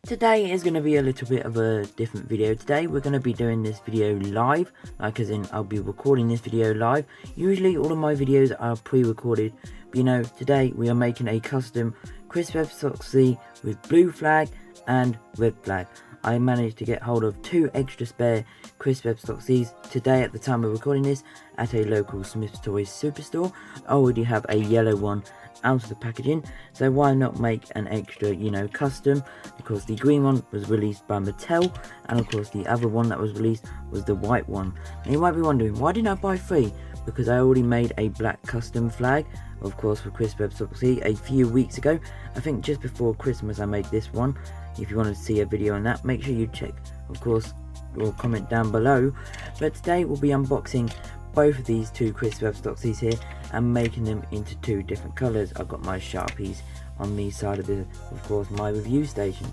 Today is going to be a little bit of a different video. Today we're going to be doing this video live, like as in I'll be recording this video live. Usually all of my videos are pre-recorded, but you know, today we are making a custom Kris Revstopski with blue flag and red flag. I managed to get hold of 2 extra spare Kris Revstopskis today at the time of recording this at a local Smith's Toys superstore. I already have a yellow one out of the packaging, so why not make an extra, you know, custom, because the green one was released by Mattel, and of course the other one that was released was the white one. And you might be wondering, why didn't I buy 3? Because I already made a black custom flag, of course, for Kris Revstopski a few weeks ago. I think just before Christmas I made this one. If you want to see a video on that, make sure you check, of course, or comment down below. But today we'll be unboxing both of these 2 Kris Revstopskis here and making them into 2 different colours. I've got my Sharpies on the side of the, of course, my review station.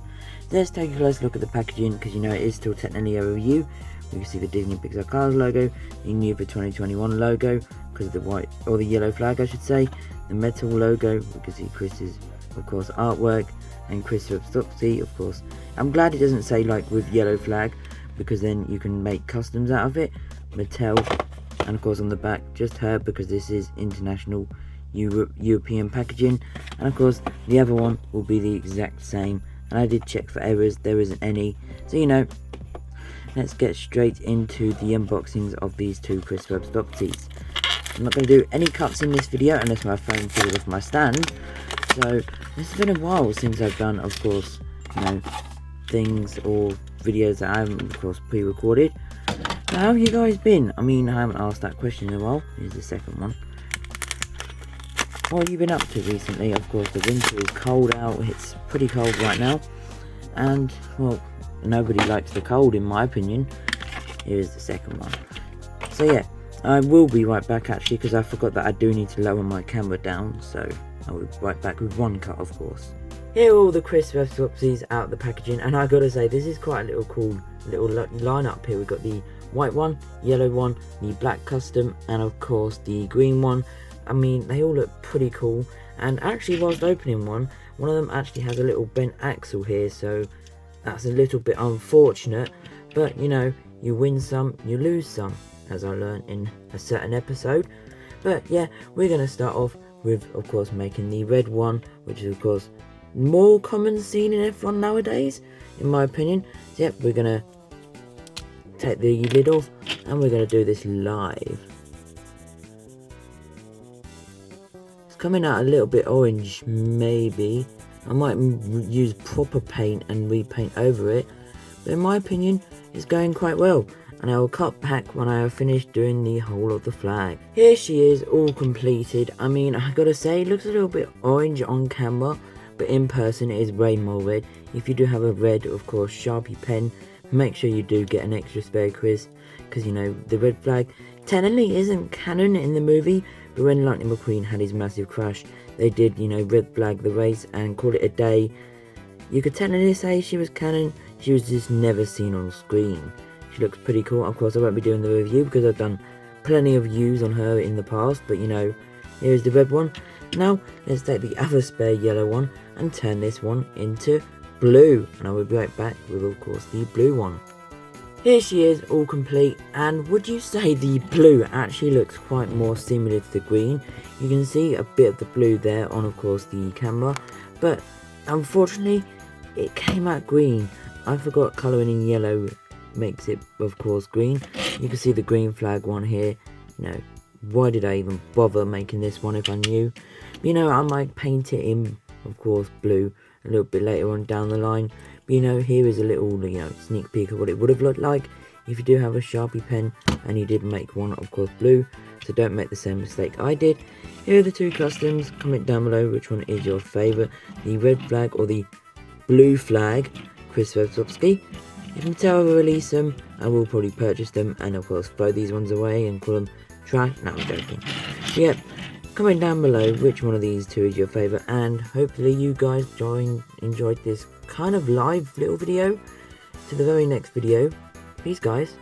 So let's take a close look at the packaging, because you know it is still technically a review. We can see the Disney Pixar Cars logo, the New for 2021 logo, because of the white, or the yellow flag I should say, the metal logo. We can see Chris's, of course, artwork, and Kris Revstopski, of course. I'm glad it doesn't say like with yellow flag, because then you can make customs out of it. Mattel, and of course on the back just her, because this is international European packaging. And of course the other one will be the exact same, and I did check for errors, there isn't any. So you know, let's get straight into the unboxings of these 2 Kris Revstopskis. I'm not going to do any cuts in this video unless my phone falls off my stand. So it's been a while since I've done, of course, you know, things or videos that I haven't, of course, pre-recorded. So how have you guys been? I mean, I haven't asked that question in a while. Here's the second one. What have you been up to recently? Of course, the winter is cold out. It's pretty cold right now. And, well, nobody likes the cold in my opinion. Here's the second one. So yeah, I will be right back actually, because I forgot that I do need to lower my camera down. So I'll be right back with one cut, of course. Here are all the Kris Revstopskis out of the packaging, and I gotta say, this is quite a little cool little lineup here. We've got the white one, yellow one, the black custom, and of course the green one. I mean, they all look pretty cool, and actually whilst opening one of them actually has a little bent axle here, so that's a little bit unfortunate, but you know, you win some, you lose some, as I learned in a certain episode. But yeah, we're gonna start off with, of course, making the red one, which is of course more common seen in F1 nowadays, in my opinion. So yep, we're gonna take the lid off and we're gonna do this live. It's coming out a little bit orange, maybe. I might use proper paint and repaint over it, but in my opinion it's going quite well. And I will cut back when I have finished doing the whole of the flag. Here she is, all completed. I mean, I gotta say, it looks a little bit orange on camera, but in person it is way more red. If you do have a red, of course, Sharpie pen, make sure you do get an extra spare, Kris, because you know, the red flag technically isn't canon in the movie, but when Lightning McQueen had his massive crash, they did, you know, red flag the race and call it a day. You could technically say she was canon, she was just never seen on screen. She looks pretty cool. Of course, I won't be doing the review because I've done plenty of views on her in the past, but you know, here's the red one. Now, let's take the other spare yellow one and turn this one into blue. And I will be right back with, of course, the blue one. Here she is, all complete. And would you say the blue actually looks quite more similar to the green? You can see a bit of the blue there on, of course, the camera. But unfortunately, it came out green. I forgot colouring in yellow makes it, of course, green. You can see the green flag one here. You know, why did I even bother making this one if I knew? You know, I might paint it in, of course, blue a little bit later on down the line. But you know, here is a little, you know, sneak peek of what it would have looked like if you do have a Sharpie pen and you did make one, of course, blue. So don't make the same mistake I did. Here are the 2 customs. Comment down below which one is your favourite, the red flag or the blue flag Kris Revstopski. If Mattel ever release them, I will probably purchase them and of course throw these ones away and call them trash. No, I'm joking. Yep, comment down below which one of these 2 is your favourite, and hopefully you guys enjoyed this kind of live little video. To the very next video, peace guys.